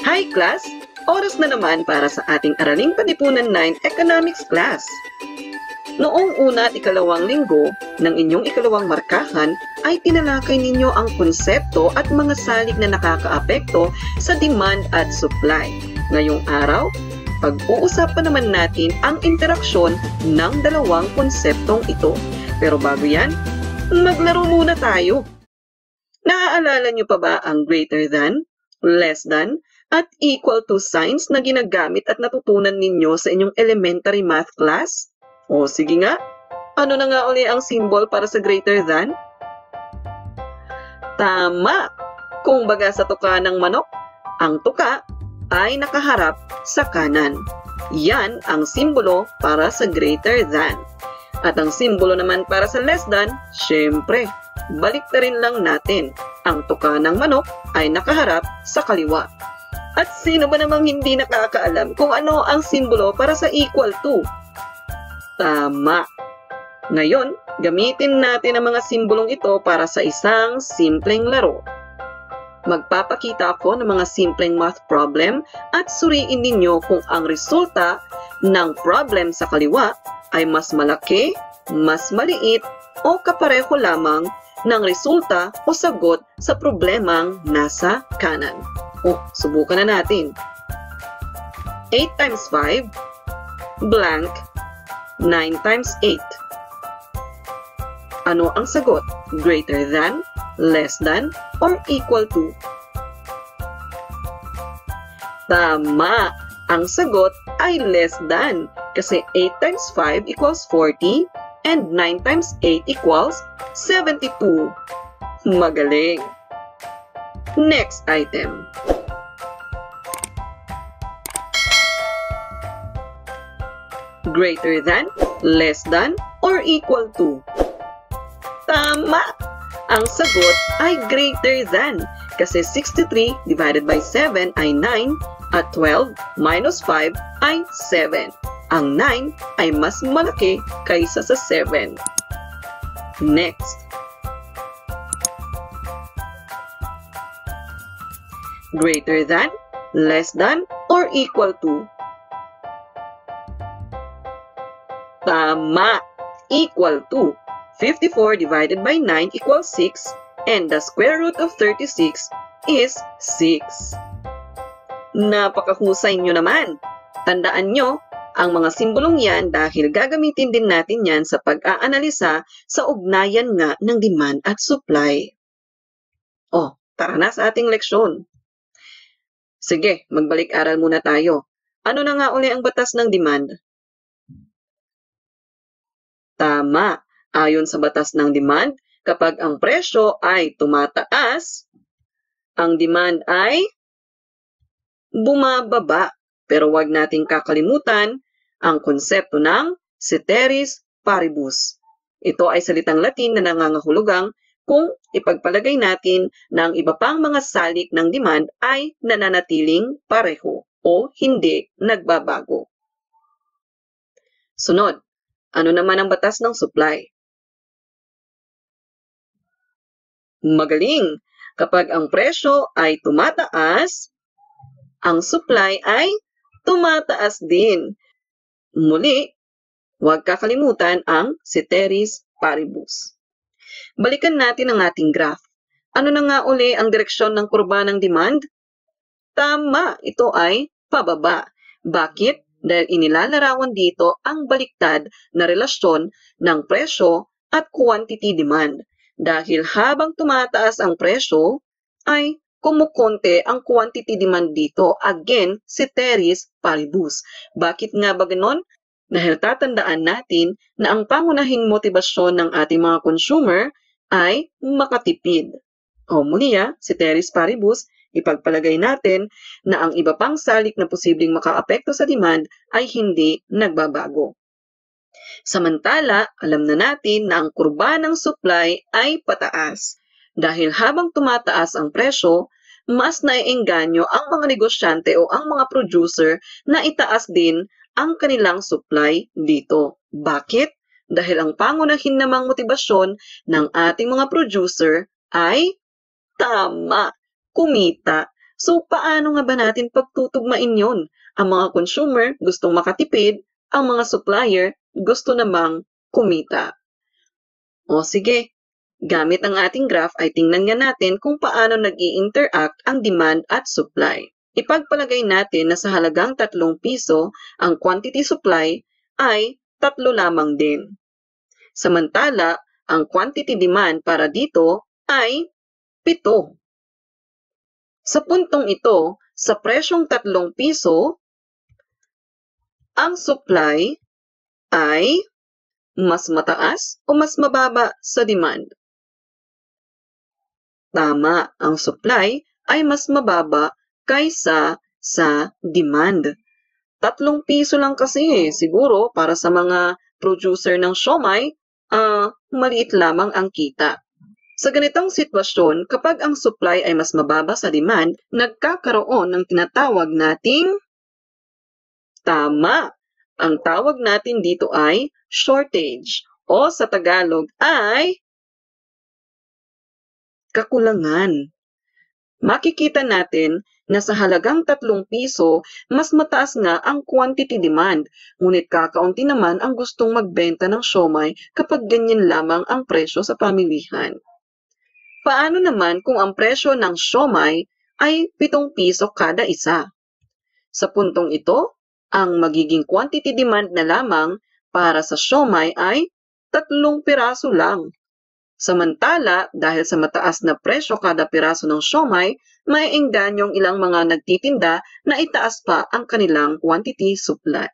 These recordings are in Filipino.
Hi class! Oras na naman para sa ating Araling Panlipunan 9 Economics class. Noong una at ikalawang linggo ng inyong ikalawang markahan ay tinalakay ninyo ang konsepto at mga salik na nakakaapekto sa demand at supply. Ngayong araw, pag-uusapan naman natin ang interaksyon ng dalawang konseptong ito. Pero bago yan, maglaro muna tayo. Naaalala nyo pa ba ang greater than, less than, at equal to signs na ginagamit at natutunan ninyo sa inyong elementary math class? O sige nga, ano na nga uli ang symbol para sa greater than? Tama! Kung baga sa tuka ng manok, ang tuka ay nakaharap sa kanan. Yan ang simbolo para sa greater than. At ang simbolo naman para sa less than, syempre, baliktarin lang natin. Ang tuka ng manok ay nakaharap sa kaliwa. At sino ba namang hindi nakakaalam kung ano ang simbolo para sa equal to? Tama! Ngayon, gamitin natin ang mga simbolong ito para sa isang simpleng laro. Magpapakita ako ng mga simpleng math problem at suriin ninyo kung ang resulta ng problem sa kaliwa ay mas malaki, mas maliit, o kapareho lamang ng resulta o sagot sa problemang nasa kanan. Subukan na natin. 8 times 5, blank, 9 times 8. Ano ang sagot? Greater than, less than, or equal to? Tama! Ang sagot ay less than kasi 8 times 5 equals 40 and 9 times 8 equals 72. Magaling! Next item. Greater than, less than, or equal to? Tama! Ang sagot ay greater than kasi 63 divided by 7 ay 9 at 12 minus 5 ay 7. Ang 9 ay mas malaki kaysa sa 7. Next. Greater than, less than, or equal to? Tama! Equal to. 54 divided by 9 equals 6 and the square root of 36 is 6. Napakahusay nyo naman! Tandaan nyo, ang mga simbolong yan dahil gagamitin din natin yan sa pag-aanalisa sa ugnayan nga ng demand at supply. Tara na sa ating leksyon. Sige, magbalik-aral muna tayo. Ano na nga uli ang batas ng demand? Tama! Ayon sa batas ng demand, kapag ang presyo ay tumataas, ang demand ay bumababa. Pero wag nating kakalimutan ang konsepto ng ceteris paribus. Ito ay salitang Latin na nangangahulugang kung ipagpalagay natin na ang iba pang mga salik ng demand ay nananatiling pareho o hindi nagbabago. Sunod, ano naman ang batas ng supply? Magaling! Kapag ang presyo ay tumataas, ang supply ay tumataas din. Muli, huwag kakalimutan ang ceteris paribus. Balikan natin ang ating graph. Ano na nga uli ang direksyon ng kurba ng demand? Tama! Ito ay pababa. Bakit? Dahil inilalarawan dito ang baliktad na relasyon ng presyo at quantity demand. Dahil habang tumataas ang presyo, ay kumukonte ang quantity demand dito. Again, ceteris paribus. Bakit nga ba ganon? Dahil tatandaan natin na ang pangunahing motibasyon ng ating mga consumer ay makatipid. Muli ceteris paribus, ipagpalagay natin na ang iba pang salik na posibleng makaapekto sa demand ay hindi nagbabago. Samantala, alam na natin na ang kurba ng supply ay pataas. Dahil habang tumataas ang presyo, mas naiengganyo ang mga negosyante o ang mga producer na itaas din ang kanilang supply dito. Bakit? Dahil ang pangunahin namang motibasyon ng ating mga producer ay tama, kumita. So, paano nga ba natin pagtutugmain yon? Ang mga consumer gustong makatipid, ang mga supplier gusto namang kumita. O sige, gamit ang ating graph ay tingnan nga natin kung paano nag-i-interact ang demand at supply. Ipagpalagay natin na sa halagang 3 piso, ang quantity supply ay 3 lamang din. Samantala, ang quantity demand para dito ay 7. Sa puntong ito, sa presyong 3 piso, ang supply ay mas mataas o mas mababa sa demand? Tama, ang supply ay mas mababa kaysa sa demand. 3 piso lang kasi siguro para sa mga producer ng siomai, maliit lamang ang kita. Sa ganitong sitwasyon, kapag ang supply ay mas mababa sa demand, nagkakaroon ng tinatawag nating tama. Ang tawag natin dito ay shortage o sa Tagalog ay kakulangan. Makikita natin na sa halagang 3 piso, mas mataas nga ang quantity demand, ngunit kakaunti naman ang gustong magbenta ng siomai kapag ganyan lamang ang presyo sa pamilihan. Paano naman kung ang presyo ng siomai ay 7 piso kada isa? Sa puntong ito, ang magiging quantity demand na lamang para sa siomai ay 3 piraso lang. Samantala, dahil sa mataas na presyo kada piraso ng siomai, maiingganyong ilang mga nagtitinda na itaas pa ang kanilang quantity supply.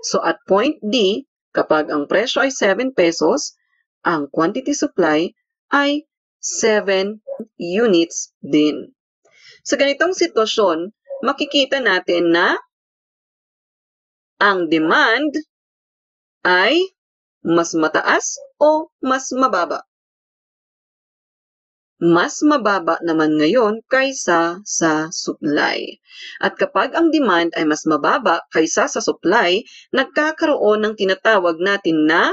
So at point D, kapag ang presyo ay 7 pesos, ang quantity supply ay 7 units din. Sa ganitong sitwasyon, makikita natin na ang demand ay mas mataas o mas mababa. Mas mababa naman ngayon kaysa sa supply. At kapag ang demand ay mas mababa kaysa sa supply, nagkakaroon ng tinatawag natin na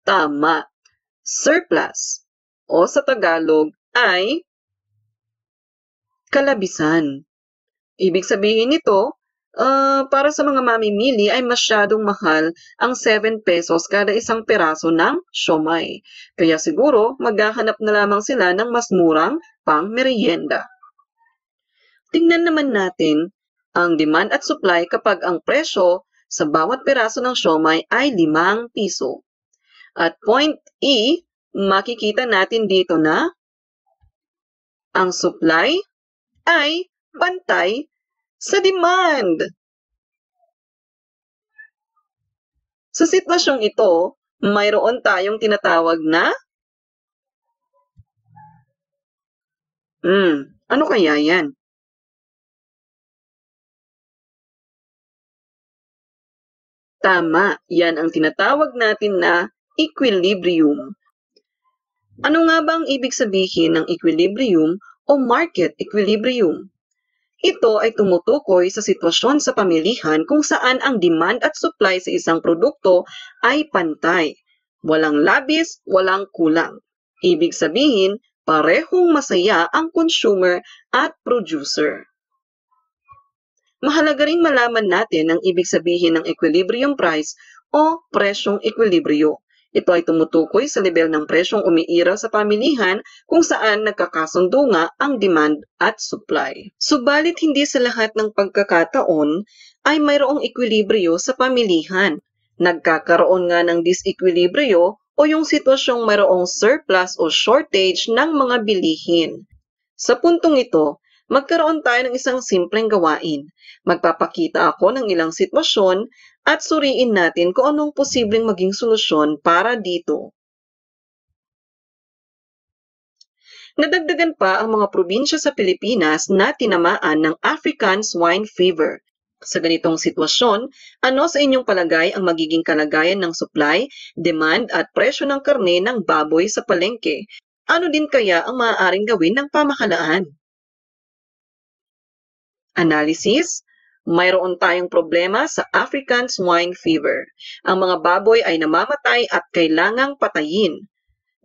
tama, surplus, o sa Tagalog ay kalabisan. Ibig sabihin nito, para sa mga mamimili ay masyadong mahal ang 7 pesos kada isang peraso ng siomai. Kaya siguro maghahanap na lamang sila ng mas murang pang merienda. Tingnan naman natin ang demand at supply kapag ang presyo sa bawat peraso ng siomai ay 5 piso. At point E, makikita natin dito na ang supply ay pantay sa demand. Sa sitwasyong ito, mayroon tayong tinatawag na ano kaya yan? Tama, yan ang tinatawag natin na equilibrium. Ano nga ba ang ibig sabihin ng equilibrium o market equilibrium? Ito ay tumutukoy sa sitwasyon sa pamilihan kung saan ang demand at supply sa isang produkto ay pantay. Walang labis, walang kulang. Ibig sabihin, parehong masaya ang consumer at producer. Mahalaga ring malaman natin ang ibig sabihin ng equilibrium price o presyong ekwilibryo. Ito ay tumutukoy sa level ng presyong umiiraw sa pamilihan kung saan nagkakasundo nga ang demand at supply. Subalit hindi sa lahat ng pagkakataon ay mayroong ekwilibryo sa pamilihan. Nagkakaroon nga ng disekwilibryo o yung sitwasyong mayroong surplus o shortage ng mga bilihin. Sa puntong ito, magkaroon tayo ng isang simpleng gawain. Magpapakita ako ng ilang sitwasyon at suriin natin kung anong posibleng maging solusyon para dito. Nadagdagan pa ang mga probinsya sa Pilipinas na tinamaan ng African swine fever. Sa ganitong sitwasyon, ano sa inyong palagay ang magiging kalagayan ng supply, demand at presyo ng karne ng baboy sa palengke? Ano din kaya ang maaaring gawin ng pamahalaan? Analysis. Mayroon tayong problema sa African swine fever. Ang mga baboy ay namamatay at kailangang patayin.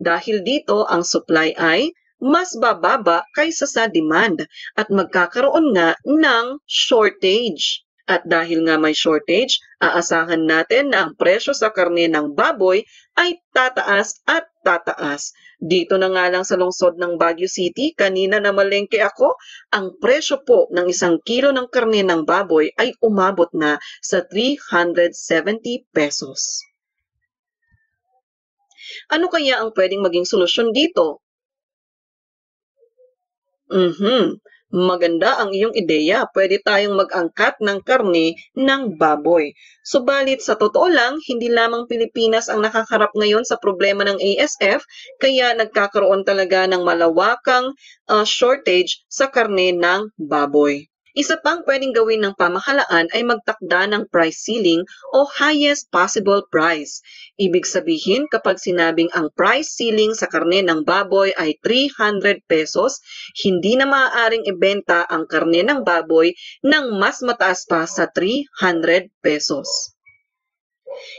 Dahil dito, ang supply ay mas bababa kaysa sa demand at magkakaroon nga ng shortage. At dahil nga may shortage, aasahan natin na ang presyo sa karne ng baboy ay tataas at tataas. Dito na nga lang sa lungsod ng Baguio City, kanina na malengke ako, ang presyo po ng 1 kilo ng karne ng baboy ay umabot na sa 370 pesos. Ano kaya ang pwedeng maging solusyon dito? Maganda ang iyong ideya. Pwede tayong mag-angkat ng karne ng baboy. Subalit sa totoo lang, hindi lamang Pilipinas ang nakakarap ngayon sa problema ng ASF, kaya nagkakaroon talaga ng malawakang shortage sa karne ng baboy. Isa pang pwedeng gawin ng pamahalaan ay magtakda ng price ceiling o highest possible price. Ibig sabihin, kapag sinabing ang price ceiling sa karne ng baboy ay 300 pesos, hindi na maaaring ibenta ang karne ng baboy ng mas mataas pa sa 300 pesos.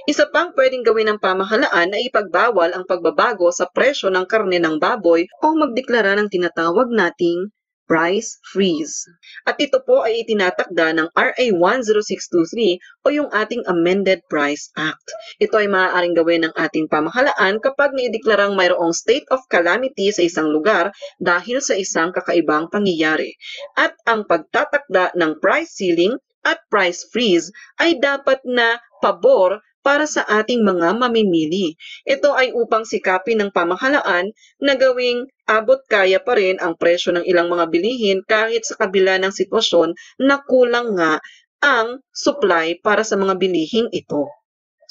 Isa pang pwedeng gawin ng pamahalaan ay ipagbawal ang pagbabago sa presyo ng karne ng baboy o magdeklara ng tinatawag nating price freeze. At ito po ay itinatakda ng RA 10623 o yung ating Amended Price Act. Ito ay maaaring gawin ng ating pamahalaan kapag naideklarang mayroong state of calamity sa isang lugar dahil sa isang kakaibang pangyayari. At ang pagtatakda ng price ceiling at price freeze ay dapat na pabor para sa ating mga mamimili. Ito ay upang sikapin ng pamahalaan na gawing abot kaya pa rin ang presyo ng ilang mga bilihin kahit sa kabila ng sitwasyon na kulang nga ang supply para sa mga bilihing ito.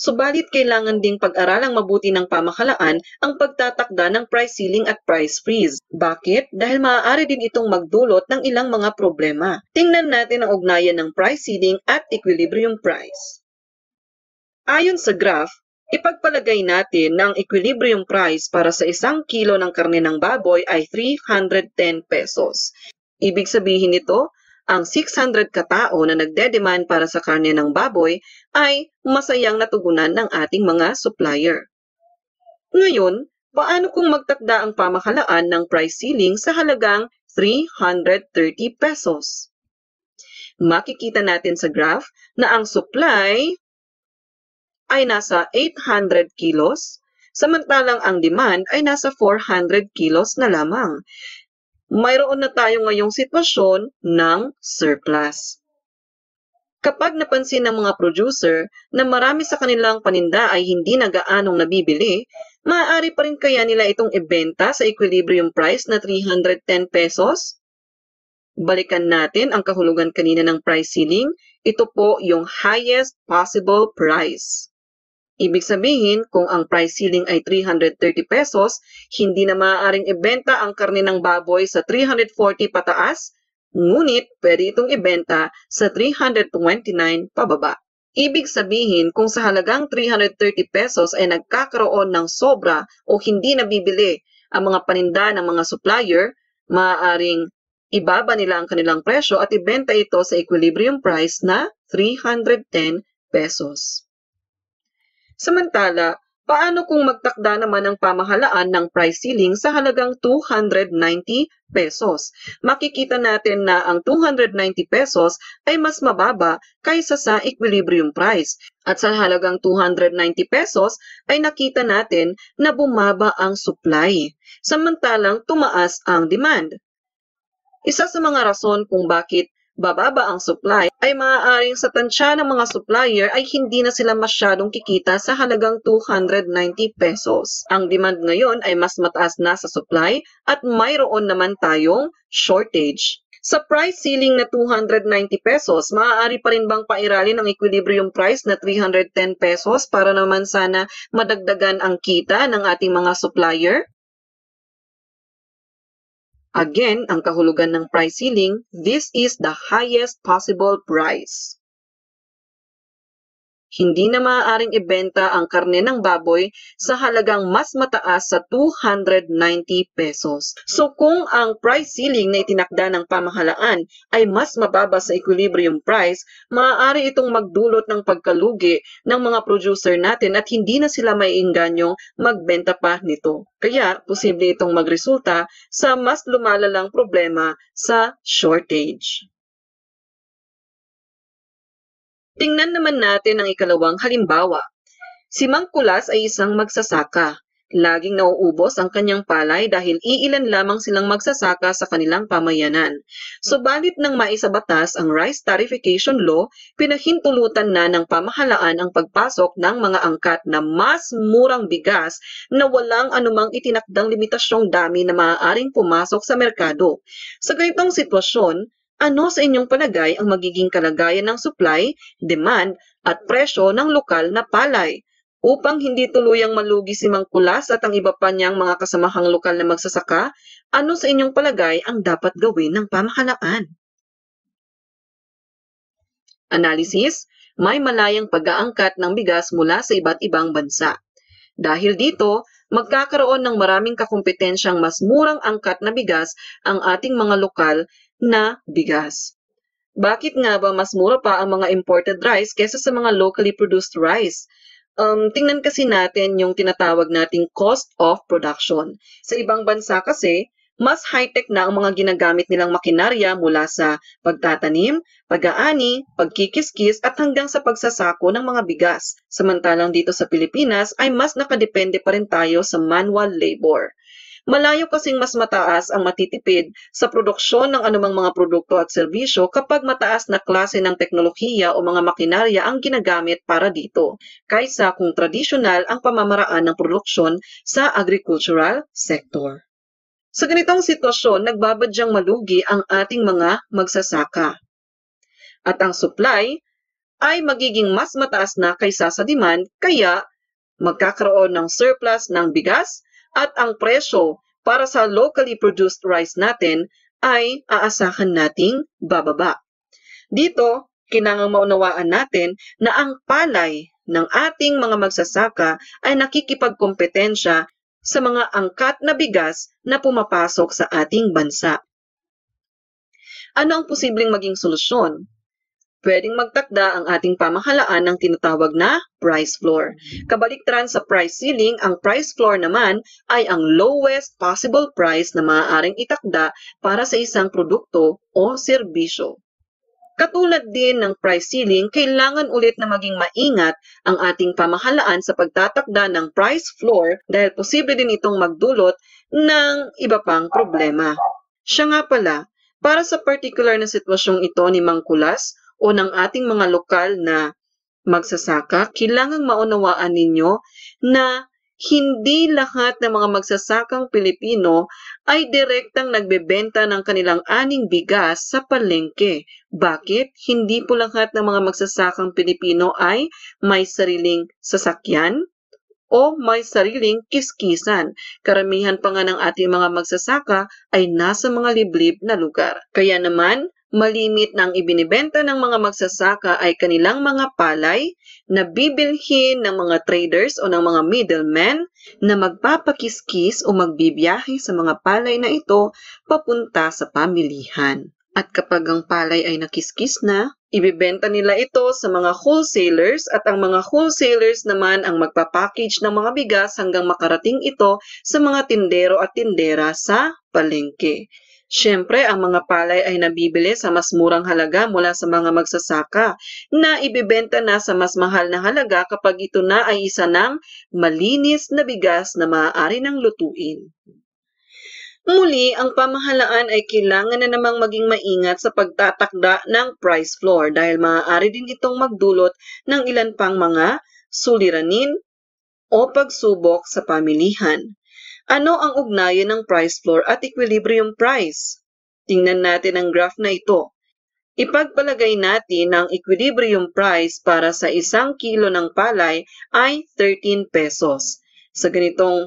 Subalit kailangan ding pag-aralang mabuti ng pamahalaan ang pagtatakda ng price ceiling at price freeze. Bakit? Dahil maaari din itong magdulot ng ilang mga problema. Tingnan natin ang ugnayan ng price ceiling at equilibrium price. Ayon sa graph, ipagpalagay natin na ang equilibrium price para sa 1 kilo ng karne ng baboy ay 310 pesos. Ibig sabihin nito, ang 600 katao na nagde-demand para sa karne ng baboy ay masayang natugunan ng ating mga supplier. Ngayon, paano kung magtakda ang pamahalaan ng price ceiling sa halagang 330 pesos? Makikita natin sa graph na ang supply ay nasa 800 kilos, samantalang ang demand ay nasa 400 kilos na lamang. Mayroon na tayo ngayong sitwasyon ng surplus. Kapag napansin ng mga producer na marami sa kanilang paninda ay hindi na gaanong nabibili, maaari pa rin kaya nila itong ibenta sa equilibrium price na 310 pesos? Balikan natin ang kahulugan kanina ng price ceiling. Ito po yung highest possible price. Ibig sabihin, kung ang price ceiling ay 330 pesos, hindi na maaaring ibenta ang karne ng baboy sa 340 pataas, ngunit pwede itong ibenta sa 329 pababa. Ibig sabihin, kung sa halagang 330 pesos ay nagkakaroon ng sobra o hindi nabibili ang mga paninda ng mga supplier, maaaring ibaba nila ang kanilang presyo at ibenta ito sa equilibrium price na 310 pesos. Samantala, paano kung magtakda naman ang pamahalaan ng price ceiling sa halagang 290 pesos? Makikita natin na ang 290 pesos ay mas mababa kaysa sa equilibrium price. At sa halagang 290 pesos ay nakita natin na bumaba ang supply, samantalang tumaas ang demand. Isa sa mga rason kung bakit bababa ang supply ay maaaring sa tansya ng mga supplier ay hindi na sila masyadong kikita sa halagang 290 pesos. Ang demand ngayon ay mas mataas na sa supply at mayroon naman tayong shortage. Sa price ceiling na 290 pesos, maaari pa rin bang pairalin ang equilibrium price na 310 pesos para naman sana madagdagan ang kita ng ating mga supplier? Again, ang kahulugan ng price ceiling, this is the highest possible price. hindi na maaaring ibenta ang karne ng baboy sa halagang mas mataas sa 290 pesos. So kung ang price ceiling na itinakda ng pamahalaan ay mas mababa sa equilibrium price, maaari itong magdulot ng pagkalugi ng mga producer natin at hindi na sila maiingganyong magbenta pa nito. Kaya posible itong magresulta sa mas lumalalang problema sa shortage. Tingnan naman natin ang ikalawang halimbawa. Si Mang Kulas ay isang magsasaka. Laging nauubos ang kanyang palay dahil iilan lamang silang magsasaka sa kanilang pamayanan. Subalit nang maisabatas ang Rice Tarification Law, pinahintulutan na ng pamahalaan ang pagpasok ng mga angkat na mas murang bigas na walang anumang itinakdang limitasyong dami na maaaring pumasok sa merkado. Sa ganitong sitwasyon, ano sa inyong palagay ang magiging kalagayan ng supply, demand, at presyo ng lokal na palay? Upang hindi tuluyang malugi si Mang Kulas at ang iba pa niyang mga kasamahang lokal na magsasaka, ano sa inyong palagay ang dapat gawin ng pamahalaan? Analysis, may malayang pag-aangkat ng bigas mula sa iba't ibang bansa. Dahil dito, magkakaroon ng maraming kakompetensyang mas murang angkat na bigas ang ating mga lokal na bigas. Bakit nga ba mas mura pa ang mga imported rice kaysa sa mga locally produced rice? Tingnan kasi natin yung tinatawag nating cost of production. Sa ibang bansa kasi, mas high-tech na ang mga ginagamit nilang makinarya mula sa pagtatanim, pag-aani, pagkikiskis at hanggang sa pagsasako ng mga bigas. Samantalang dito sa Pilipinas ay mas nakadepende pa rin tayo sa manual labor. Malayo kasing mas mataas ang matitipid sa produksyon ng anumang mga produkto at serbisyo kapag mataas na klase ng teknolohiya o mga makinarya ang ginagamit para dito, kaysa kung tradisyonal ang pamamaraan ng produksyon sa agricultural sector. Sa ganitong sitwasyon, nagbabadyang malugi ang ating mga magsasaka. At ang supply ay magiging mas mataas na kaysa sa demand, kaya magkakaroon ng surplus ng bigas at ang presyo para sa locally produced rice natin ay aasahan nating bababa. Dito, kailangang maunawaan natin na ang palay ng ating mga magsasaka ay nakikipagkompetensya sa mga angkat na bigas na pumapasok sa ating bansa. Ano ang posibleng maging solusyon? Pwedeng magtakda ang ating pamahalaan ng tinatawag na price floor. Kabaliktaran sa price ceiling, ang price floor naman ay ang lowest possible price na maaaring itakda para sa isang produkto o serbisyo. Katulad din ng price ceiling, kailangan ulit na maging maingat ang ating pamahalaan sa pagtatakda ng price floor dahil posible din itong magdulot ng iba pang problema. Siya nga pala, para sa particular na sitwasyong ito ni Mang Kulas, o ng ating mga lokal na magsasaka, kailangang maunawaan ninyo na hindi lahat ng mga magsasakang Pilipino ay direktang nagbebenta ng kanilang aning bigas sa palengke. Bakit? Hindi po lahat ng mga magsasakang Pilipino ay may sariling sasakyan o may sariling kiskisan. Karamihan pa nga ng ating mga magsasaka ay nasa mga liblib na lugar. Kaya naman, malimit na ang ibinibenta ng mga magsasaka ay kanilang mga palay na bibilhin ng mga traders o ng mga middlemen na magpapakiskis o magbibiyahe sa mga palay na ito papunta sa pamilihan. At kapag ang palay ay nakiskis na, ibibenta nila ito sa mga wholesalers at ang mga wholesalers naman ang magpapackage ng mga bigas hanggang makarating ito sa mga tindero at tindera sa palengke. Siyempre, ang mga palay ay nabibili sa mas murang halaga mula sa mga magsasaka na ibibenta na sa mas mahal na halaga kapag ito na ay isa ng malinis na bigas na maaari ng lutuin. Muli, ang pamahalaan ay kailangan na namang maging maingat sa pagtatakda ng price floor dahil maaari din itong magdulot ng ilan pang mga suliranin o pagsubok sa pamilihan. Ano ang ugnayan ng price floor at equilibrium price? Tingnan natin ang graph na ito. Ipagpalagay natin ang equilibrium price para sa 1 kilo ng palay ay 13 pesos. Sa ganitong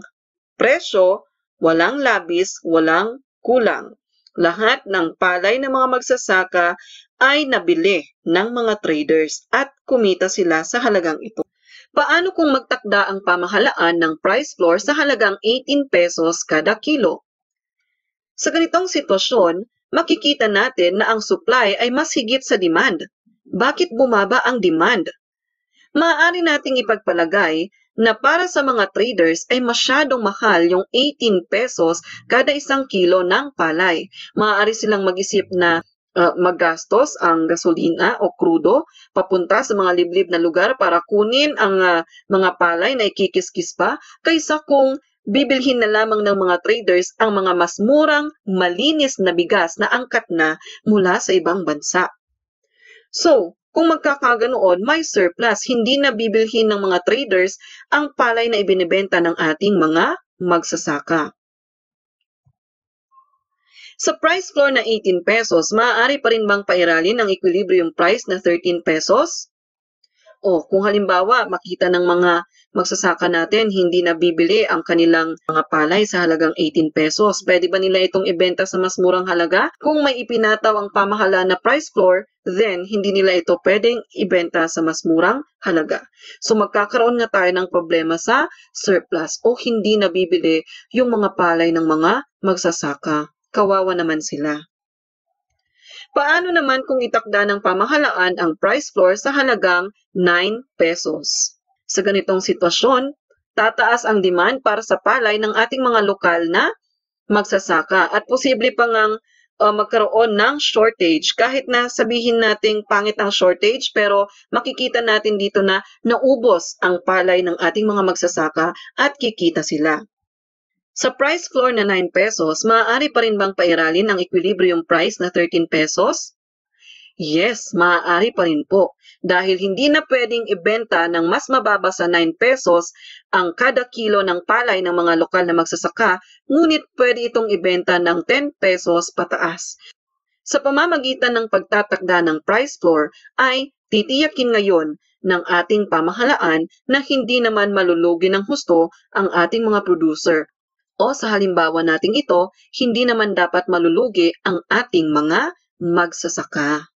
presyo, walang labis, walang kulang. Lahat ng palay ng mga magsasaka ay nabili ng mga traders at kumita sila sa halagang ito. Paano kung magtakda ang pamahalaan ng price floor sa halagang 18 pesos kada kilo? Sa ganitong sitwasyon, makikita natin na ang supply ay mas higit sa demand. Bakit bumaba ang demand? Maaari nating ipagpalagay na para sa mga traders ay masyadong mahal yung 18 pesos kada isang kilo ng palay. Maaari silang mag-isip na maggastos ang gasolina o krudo papunta sa mga liblib na lugar para kunin ang mga palay na ikikiskis pa kaysa kung bibilhin na lamang ng mga traders ang mga mas murang, malinis na bigas na angkat na mula sa ibang bansa. So, kung magkakaganoon, may surplus, hindi na bibilhin ng mga traders ang palay na ibinebenta ng ating mga magsasaka. Sa price floor na 18 pesos, maaari pa rin bang pairalin ang equilibrium price na 13 pesos? O kung halimbawa, makita ng mga magsasaka natin, hindi na bibili ang kanilang mga palay sa halagang 18 pesos. Pwede ba nila itong ibenta sa mas murang halaga? Kung may ipinataw ang pamahalaan na price floor, then hindi nila ito pwedeng ibenta sa mas murang halaga. So magkakaroon nga tayo ng problema sa surplus o hindi na bibili yung mga palay ng mga magsasaka. Kawawa naman sila. Paano naman kung itakda ng pamahalaan ang price floor sa halagang 9 pesos? Sa ganitong sitwasyon, tataas ang demand para sa palay ng ating mga lokal na magsasaka at posible pa ngang magkaroon ng shortage. Kahit na sabihin nating pangit ang shortage, pero makikita natin dito na naubos ang palay ng ating mga magsasaka at kikita sila. Sa price floor na 9 pesos, maaari pa rin bang pairalin ang equilibrium price na 13 pesos? Yes, maaari pa rin po. Dahil hindi na pwedeng ibenta ng mas mababa sa 9 pesos ang kada kilo ng palay ng mga lokal na magsasaka, ngunit pwede itong ibenta ng 10 pesos pataas. Sa pamamagitan ng pagtatakda ng price floor ay titiyakin ngayon ng ating pamahalaan na hindi naman malulugi ng husto ang ating mga producer. O sa halimbawa nating ito, hindi naman dapat malulugi ang ating mga magsasaka.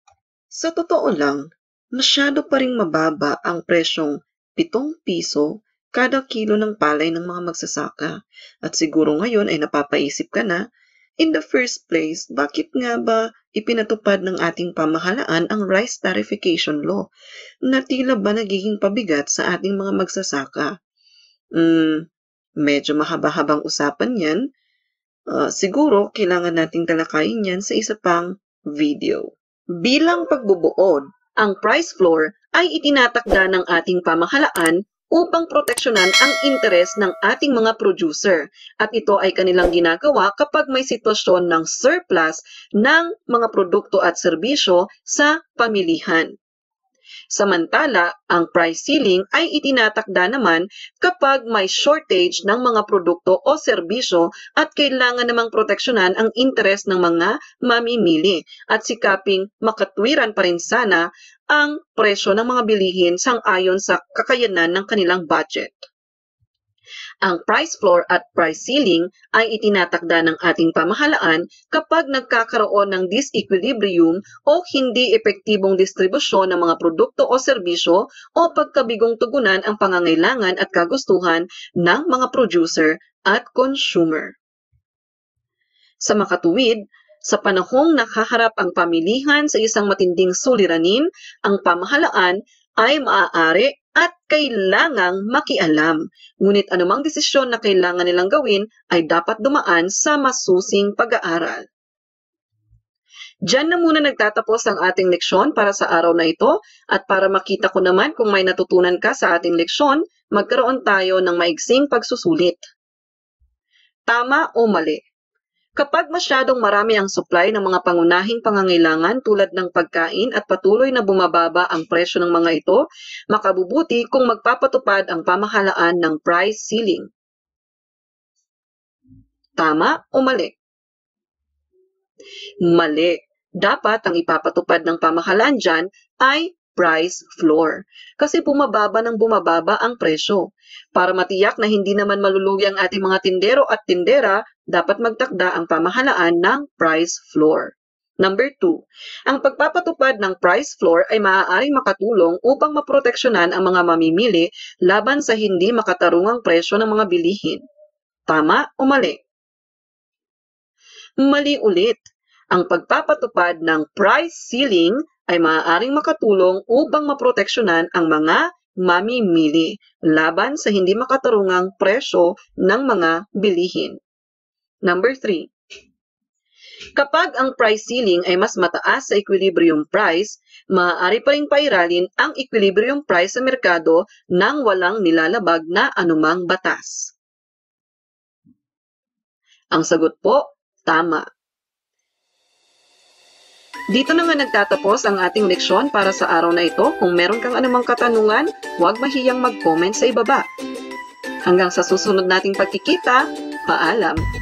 Sa totoo lang, masyado pa ring mababa ang presyong 7 piso kada kilo ng palay ng mga magsasaka. At siguro ngayon ay napapaisip ka na, in the first place, bakit nga ba ipinatupad ng ating pamahalaan ang rice tarification law na tila ba nagiging pabigat sa ating mga magsasaka? Medyo mahaba-habang usapan yan. Siguro, kailangan nating talakayin yan sa isa pang video. Bilang pagbubuod, ang price floor ay itinatakda ng ating pamahalaan upang proteksyonan ang interes ng ating mga producer. At ito ay kanilang ginagawa kapag may sitwasyon ng surplus ng mga produkto at serbisyo sa pamilihan. Samantala, ang price ceiling ay itinatakda naman kapag may shortage ng mga produkto o serbisyo at kailangan namang proteksyonan ang interes ng mga mamimili at sikaping makatwiran pa rin sana ang presyo ng mga bilihin sang-ayon sa kakayanan ng kanilang budget. Ang price floor at price ceiling ay itinatakda ng ating pamahalaan kapag nagkakaroon ng disequilibrium o hindi epektibong distribusyon ng mga produkto o serbisyo o pagkabigong tugunan ang pangangailangan at kagustuhan ng mga producer at consumer. Sa makatuwid, sa panahong nakaharap ang pamilihan sa isang matinding suliranin, ang pamahalaan ay maaari at kailangang makialam. Ngunit anumang desisyon na kailangan nilang gawin ay dapat dumaan sa masusing pag-aaral. Diyan na muna nagtatapos ang ating leksyon para sa araw na ito at para makita ko naman kung may natutunan ka sa ating leksyon, magkaroon tayo ng maigsing pagsusulit. Tama o mali? Kapag masyadong marami ang supply ng mga pangunahing pangangailangan tulad ng pagkain at patuloy na bumababa ang presyo ng mga ito, makabubuti kung magpapatupad ang pamahalaan ng price ceiling. Tama o mali? Mali. Dapat ang ipapatupad ng pamahalaan dyan ay price floor. Kasi bumababa ng bumababa ang presyo. Para matiyak na hindi naman malulugi ang ating mga tindero at tindera, dapat magtakda ang pamahalaan ng price floor. Number 2, ang pagpapatupad ng price floor ay maaaring makatulong upang maproteksyonan ang mga mamimili laban sa hindi makatarungang presyo ng mga bilihin. Tama o mali? Mali ulit. Ang pagpapatupad ng price ceiling ay maaaring makatulong upang maproteksyonan ang mga mamimili laban sa hindi makatarungang presyo ng mga bilihin. Number 3, kapag ang price ceiling ay mas mataas sa equilibrium price, maaari pa ring pairalin ang equilibrium price sa merkado nang walang nilalabag na anumang batas. Ang sagot po, tama. Dito na nga nagtatapos ang ating leksyon para sa araw na ito. Kung meron kang anumang katanungan, huwag mahiyang mag-comment sa ibaba. Hanggang sa susunod nating pagkikita, paalam!